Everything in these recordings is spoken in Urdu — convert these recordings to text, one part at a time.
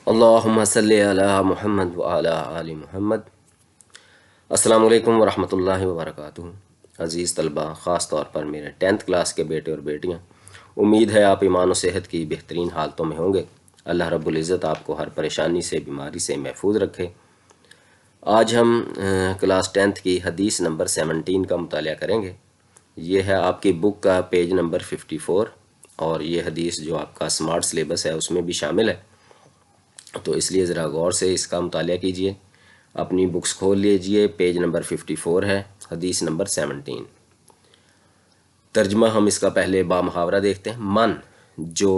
اللہم صلی علی محمد وعلی آل محمد۔ السلام علیکم ورحمۃ اللہ وبرکاتہ۔ عزیز طلباء، خاص طور پر میرے 10th کلاس کے بیٹے اور بیٹیاں، امید ہے آپ ایمان و صحت کی بہترین حالتوں میں ہوں گے۔ اللہ رب العزت آپ کو ہر پریشانی سے، بیماری سے محفوظ رکھے۔ آج ہم کلاس 10th کی حدیث نمبر 17 کا مطالعہ کریں گے۔ یہ ہے آپ کی بک کا پیج نمبر 54، اور یہ حدیث جو آپ کا سمارٹ سلیبس ہے اس میں بھی شامل ہے، تو اس لیے ذرا غور سے اس کا مطالعہ کیجئے۔ اپنی بکس کھول لیجئے، پیج نمبر 54 ہے، حدیث نمبر 17۔ ترجمہ ہم اس کا پہلے با محاورہ دیکھتے ہیں۔ من، جو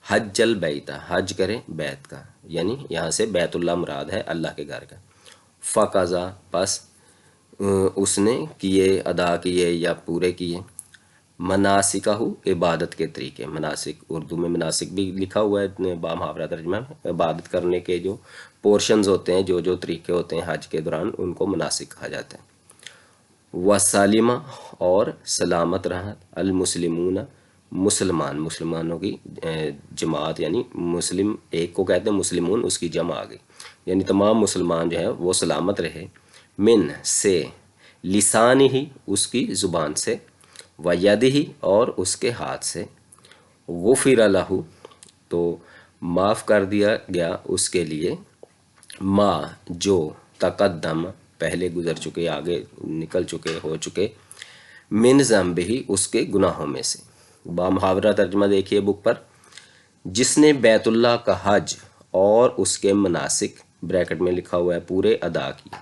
حج البیت، حج کرے بیت کا، یعنی یہاں سے بیت اللہ مراد ہے، اللہ کے گھر کا۔ فقضا، پس اس نے کیے، ادا کیے یا پورے کیے۔ مناسکہ، عبادت کے طریقے، مناسک اردو میں مناسک بھی لکھا ہوا ہے با محاورہ ترجمہ میں، عبادت کرنے کے جو پورشنز ہوتے ہیں، جو طریقے ہوتے ہیں حج کے دوران، ان کو مناسک کہا جاتا ہے۔ وسالمہ، اور سلامت رہا، المسلمون، مسلمانوں کی جماعت، یعنی مسلم ایک کو کہتے ہیں مسلمون، اس کی جمع آ گئی، یعنی تمام مسلمان جو ہیں وہ سلامت رہے۔ من، سے، لسان ہی، اس کی زبان سے، ویدہی، اور اس کے ہاتھ سے، غفر لہ، تو معاف کر دیا گیا اس کے لیے، ما، جو تقدم، پہلے گزر چکے، آگے نکل چکے، ہو چکے، من ذنبہ، اس کے گناہوں میں سے۔ با محاورہ ترجمہ دیکھیے بک پر۔ جس نے بیت اللہ کا حج اور اس کے مناسک، بریکٹ میں لکھا ہوا ہے، پورے ادا کیے،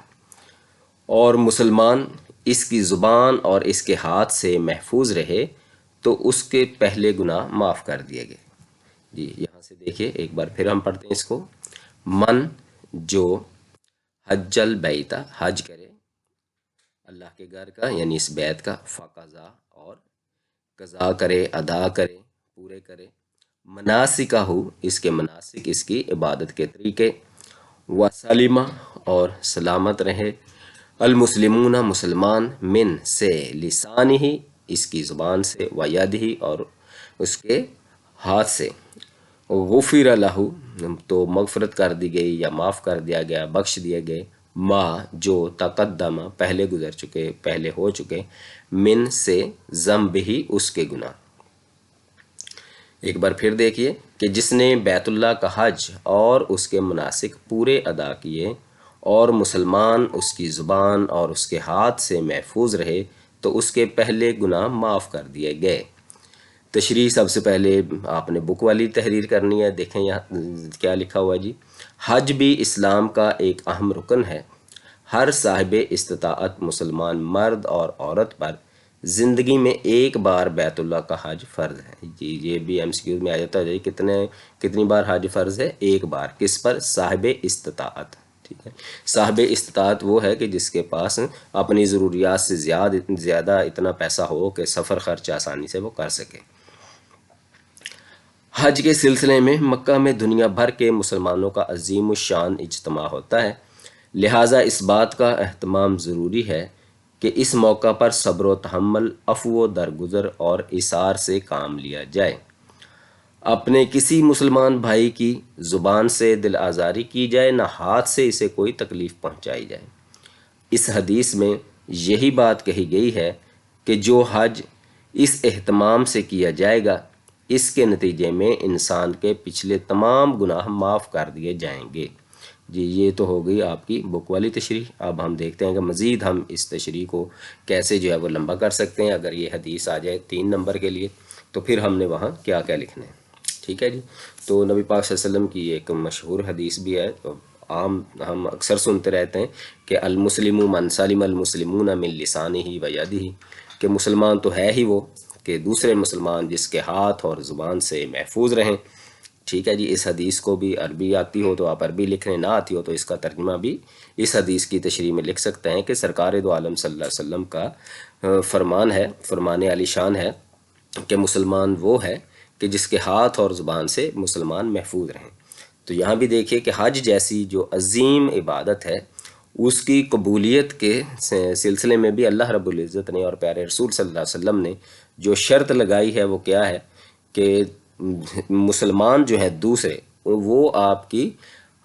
اور مسلمان اس کی زبان اور اس کے ہاتھ سے محفوظ رہے، تو اس کے پہلے گناہ معاف کر دیے گئے۔ جی یہاں سے دیکھیے ایک بار پھر ہم پڑھتے ہیں اس کو۔ من، جو حج البیت، حج کرے اللہ کے گھر کا، یعنی اس بیت کا، فقضا، اور قضا کرے، ادا کرے، پورے کرے، مناسکہ، اس کے مناسک، اس کی عبادت کے طریقے، وسلمہ، اور سلامت رہے، المسلمون، مسلمان، من، سے، لسان ہی، اس کی زبان سے، وید ہی، اور اس کے ہاتھ سے، غفر لہ، تو مغفرت کر دی گئی یا معاف کر دیا گیا، بخش دیے گئے، ما، جو تقدم، پہلے گزر چکے، پہلے ہو چکے، من، سے، ذنب ہی، اس کے گناہ۔ ایک بار پھر دیکھیے کہ جس نے بیت اللہ کا حج اور اس کے مناسک پورے ادا کیے، اور مسلمان اس کی زبان اور اس کے ہاتھ سے محفوظ رہے، تو اس کے پہلے گناہ معاف کر دیے گئے۔ تشریح سب سے پہلے آپ نے بک والی تحریر کرنی ہے۔ دیکھیں یہاں کیا لکھا ہوا جی۔ حج بھی اسلام کا ایک اہم رکن ہے۔ ہر صاحب استطاعت مسلمان مرد اور عورت پر زندگی میں ایک بار بیت اللہ کا حج فرض ہے۔ جی یہ بھی ایم سی کیوز میں آ جاتا ہے، کتنی بار حج فرض ہے؟ ایک بار۔ کس پر؟ صاحب استطاعت۔ ٹھیک ہے، صاحب استطاعت وہ ہے کہ جس کے پاس اپنی ضروریات سے زیادہ اتنا پیسہ ہو کہ سفر خرچ آسانی سے وہ کر سکے۔ حج کے سلسلے میں مکہ میں دنیا بھر کے مسلمانوں کا عظیم الشان اجتماع ہوتا ہے، لہٰذا اس بات کا اہتمام ضروری ہے کہ اس موقع پر صبر و تحمل، عفو و درگزر اور ایثار سے کام لیا جائے۔ اپنے کسی مسلمان بھائی کی زبان سے دل آزاری کی جائے، نہ ہاتھ سے اسے کوئی تکلیف پہنچائی جائے۔ اس حدیث میں یہی بات کہی گئی ہے کہ جو حج اس اہتمام سے کیا جائے گا، اس کے نتیجے میں انسان کے پچھلے تمام گناہ معاف کر دیے جائیں گے۔ جی یہ تو ہو گئی آپ کی بک والی تشریح۔ اب ہم دیکھتے ہیں کہ مزید ہم اس تشریح کو کیسے جو ہے وہ لمبا کر سکتے ہیں۔ اگر یہ حدیث آ جائے 3 نمبر کے لیے، تو پھر ہم نے وہاں کیا کیا لکھنا ہے۔ ٹھیک ہے جی، تو نبی پاک صلی اللہ علیہ وسلم کی ایک مشہور حدیث بھی ہے، عام ہم اکثر سنتے رہتے ہیں کہ المسلم من سلم المسلمون من لسانہ و یدہ، کہ مسلمان تو ہے ہی وہ کہ دوسرے مسلمان جس کے ہاتھ اور زبان سے محفوظ رہیں۔ ٹھیک ہے جی، اس حدیث کو بھی عربی آتی ہو تو آپ عربی لکھ لیں، نہ آتی ہو تو اس کا ترجمہ بھی اس حدیث کی تشریح میں لکھ سکتے ہیں کہ سرکار دو عالم صلی اللہ علیہ وسلم کا فرمان ہے، فرمان علی شان ہے کہ مسلمان وہ ہے کہ جس کے ہاتھ اور زبان سے مسلمان محفوظ رہیں۔ تو یہاں بھی دیکھیے کہ حج جیسی جو عظیم عبادت ہے، اس کی قبولیت کے سلسلے میں بھی اللہ رب العزت نے اور پیارے رسول صلی اللہ علیہ وسلم نے جو شرط لگائی ہے وہ کیا ہے کہ مسلمان جو ہے دوسرے، وہ آپ کی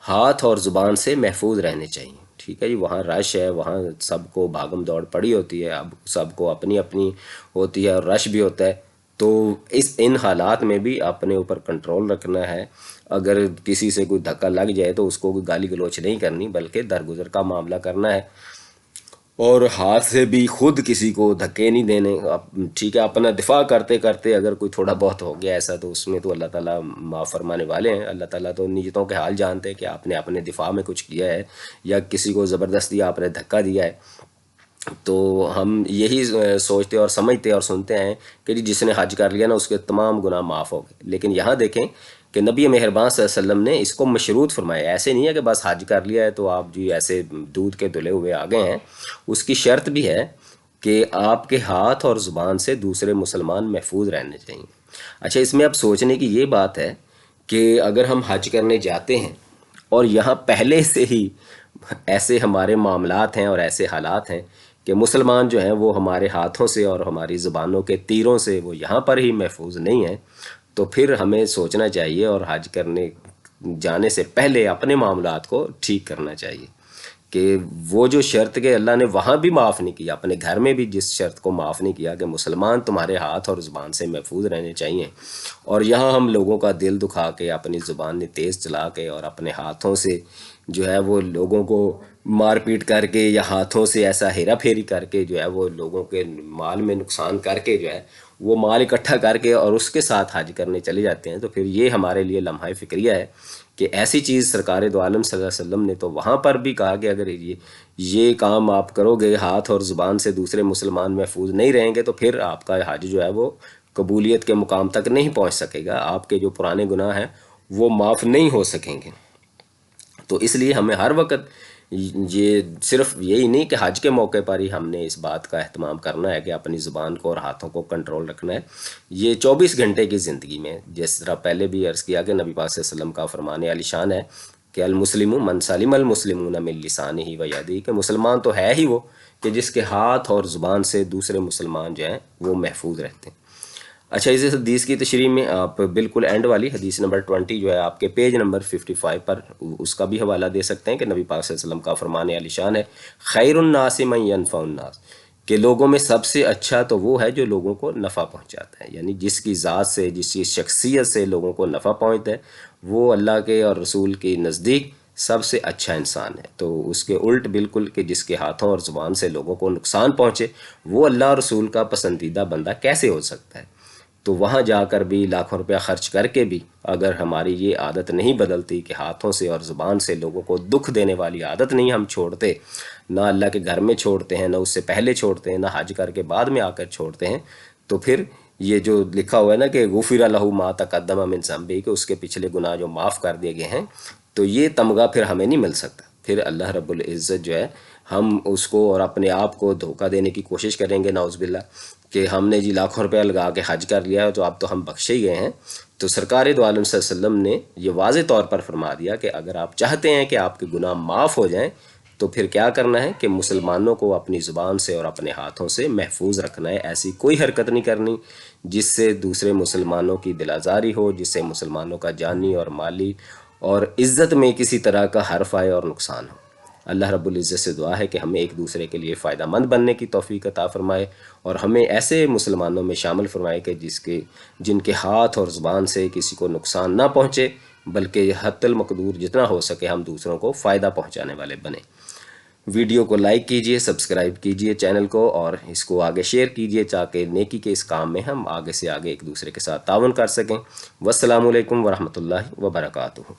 ہاتھ اور زبان سے محفوظ رہنے چاہیے، ٹھیک ہے جی۔ وہاں رش ہے، وہاں سب کو بھاگم دوڑ پڑی ہوتی ہے، اب سب کو اپنی اپنی ہوتی ہے اور رش بھی ہوتا ہے، تو ان حالات میں بھی اپنے اوپر کنٹرول رکھنا ہے۔ اگر کسی سے کوئی دھکا لگ جائے تو اس کو کوئی گالی گلوچ نہیں کرنی، بلکہ درگزر کا معاملہ کرنا ہے، اور ہاتھ سے بھی خود کسی کو دھکے نہیں دینے۔ ٹھیک ہے، اپنا دفاع کرتے کرتے اگر کوئی تھوڑا بہت ہو گیا ایسا تو اس میں تو اللہ تعالیٰ معاف فرمانے والے ہیں۔ اللہ تعالیٰ تو نیتوں کے حال جانتے ہیں کہ آپ نے اپنے دفاع میں کچھ کیا ہے یا کسی کو زبردستی آپ نے دھکا دیا ہے، تو ہم یہی سوچتے اور سمجھتے اور سنتے ہیں کہ جس نے حج کر لیا نا اس کے تمام گناہ معاف ہو گئے، لیکن یہاں دیکھیں کہ نبی مہربان صلی اللہ علیہ وسلم نے اس کو مشروط فرمایا۔ ایسے نہیں ہے کہ بس حج کر لیا ہے تو آپ جی ایسے دودھ کے دھلے ہوئے آگے ہیں، اس کی شرط بھی ہے کہ آپ کے ہاتھ اور زبان سے دوسرے مسلمان محفوظ رہنے چاہیے۔ اچھا، اس میں اب سوچنے کی یہ بات ہے کہ اگر ہم حج کرنے جاتے ہیں اور یہاں پہلے سے ہی ایسے ہمارے معاملات ہیں اور ایسے حالات ہیں کہ مسلمان جو ہیں وہ ہمارے ہاتھوں سے اور ہماری زبانوں کے تیروں سے وہ یہاں پر ہی محفوظ نہیں ہیں، تو پھر ہمیں سوچنا چاہیے اور حج کرنے جانے سے پہلے اپنے معاملات کو ٹھیک کرنا چاہیے کہ وہ جو شرط کہ اللہ نے وہاں بھی معاف نہیں کیا، اپنے گھر میں بھی جس شرط کو معاف نہیں کیا کہ مسلمان تمہارے ہاتھ اور زبان سے محفوظ رہنے چاہیے، اور یہاں ہم لوگوں کا دل دکھا کے اپنی زبان تیز چلا کے اور اپنے ہاتھوں سے جو ہے وہ لوگوں کو مار پیٹ کر کے یا ہاتھوں سے ایسا ہیرا پھیری کر کے جو ہے وہ لوگوں کے مال میں نقصان کر کے جو ہے وہ مال اکٹھا کر کے اور اس کے ساتھ حج کرنے چلے جاتے ہیں، تو پھر یہ ہمارے لیے لمحہ فکریہ ہے کہ ایسی چیز سرکار دو عالم صلی اللہ علیہ وسلم نے تو وہاں پر بھی کہا کہ اگر یہ کام آپ کرو گے، ہاتھ اور زبان سے دوسرے مسلمان محفوظ نہیں رہیں گے، تو پھر آپ کا حج جو ہے وہ قبولیت کے مقام تک نہیں پہنچ سکے گا، آپ کے جو پرانے گناہ ہیں وہ معاف نہیں ہو سکیں گے۔ تو اس لیے ہمیں ہر وقت یہ صرف یہی نہیں کہ حج کے موقع پر ہی ہم نے اس بات کا اہتمام کرنا ہے کہ اپنی زبان کو اور ہاتھوں کو کنٹرول رکھنا ہے، یہ 24 گھنٹے کی زندگی میں، جس طرح پہلے بھی عرض کیا کہ نبی پاک صلی اللہ علیہ وسلم کا فرمان عالی شان ہے کہ المسلم من سلم المسلمون من لسانہ و یدہ، کہ مسلمان تو ہے ہی وہ کہ جس کے ہاتھ اور زبان سے دوسرے مسلمان جو ہیں وہ محفوظ رہتے ہیں۔ اچھا، اس حدیث کی تشریح میں آپ بالکل اینڈ والی حدیث نمبر 20 جو ہے آپ کے پیج نمبر 55 پر اس کا بھی حوالہ دے سکتے ہیں کہ نبی پاک صلی اللہ علیہ وسلم کا فرمان عالی شان ہے خیر الناس من ینفع الناس، کہ لوگوں میں سب سے اچھا تو وہ ہے جو لوگوں کو نفع پہنچاتا ہے، یعنی جس کی ذات سے جس کی شخصیت سے لوگوں کو نفع پہنچتا ہے وہ اللہ کے اور رسول کے نزدیک سب سے اچھا انسان ہے۔ تو اس کے الٹ بالکل کہ جس کے ہاتھوں اور زبان سے لوگوں کو نقصان پہنچے وہ اللہ اور رسول کا پسندیدہ بندہ کیسے ہو سکتا ہے؟ تو وہاں جا کر بھی لاکھوں روپیہ خرچ کر کے بھی اگر ہماری یہ عادت نہیں بدلتی کہ ہاتھوں سے اور زبان سے لوگوں کو دکھ دینے والی عادت نہیں ہم چھوڑتے، نہ اللہ کے گھر میں چھوڑتے ہیں، نہ اس سے پہلے چھوڑتے ہیں، نہ حج کر کے بعد میں آ کر چھوڑتے ہیں، تو پھر یہ جو لکھا ہوا ہے نا کہ غفر لہ ما تقدم من ذنبہ، کہ اس کے پچھلے گناہ جو معاف کر دیے گئے ہیں، تو یہ تمغہ پھر ہمیں نہیں مل سکتا۔ پھر اللہ رب العزت جو ہے ہم اس کو اور اپنے آپ کو دھوکہ دینے کی کوشش کریں گے نعوذ باللہ کہ ہم نے جی لاکھوں روپیہ لگا کے حج کر لیا ہے تو اب تو ہم بخشے ہی گئے ہیں۔ تو سرکار دو عالم صلی اللہ علیہ وسلم نے یہ واضح طور پر فرما دیا کہ اگر آپ چاہتے ہیں کہ آپ کے گناہ معاف ہو جائیں تو پھر کیا کرنا ہے کہ مسلمانوں کو اپنی زبان سے اور اپنے ہاتھوں سے محفوظ رکھنا ہے، ایسی کوئی حرکت نہیں کرنی جس سے دوسرے مسلمانوں کی دل آزاری ہو، جس سے مسلمانوں کا جانی اور مالی اور عزت میں کسی طرح کا حرف آئے اور نقصان ہو۔ اللہ رب العزت سے دعا ہے کہ ہمیں ایک دوسرے کے لیے فائدہ مند بننے کی توفیق عطا فرمائے اور ہمیں ایسے مسلمانوں میں شامل فرمائے کہ جن کے ہاتھ اور زبان سے کسی کو نقصان نہ پہنچے، بلکہ حتی المقدور جتنا ہو سکے ہم دوسروں کو فائدہ پہنچانے والے بنیں۔ ویڈیو کو لائک کیجئے، سبسکرائب کیجئے چینل کو، اور اس کو آگے شیئر کیجئے تاکہ نیکی کے اس کام میں ہم آگے سے آگے ایک دوسرے کے ساتھ تعاون کر سکیں۔ والسلام علیکم ورحمۃ اللہ وبرکاتہ۔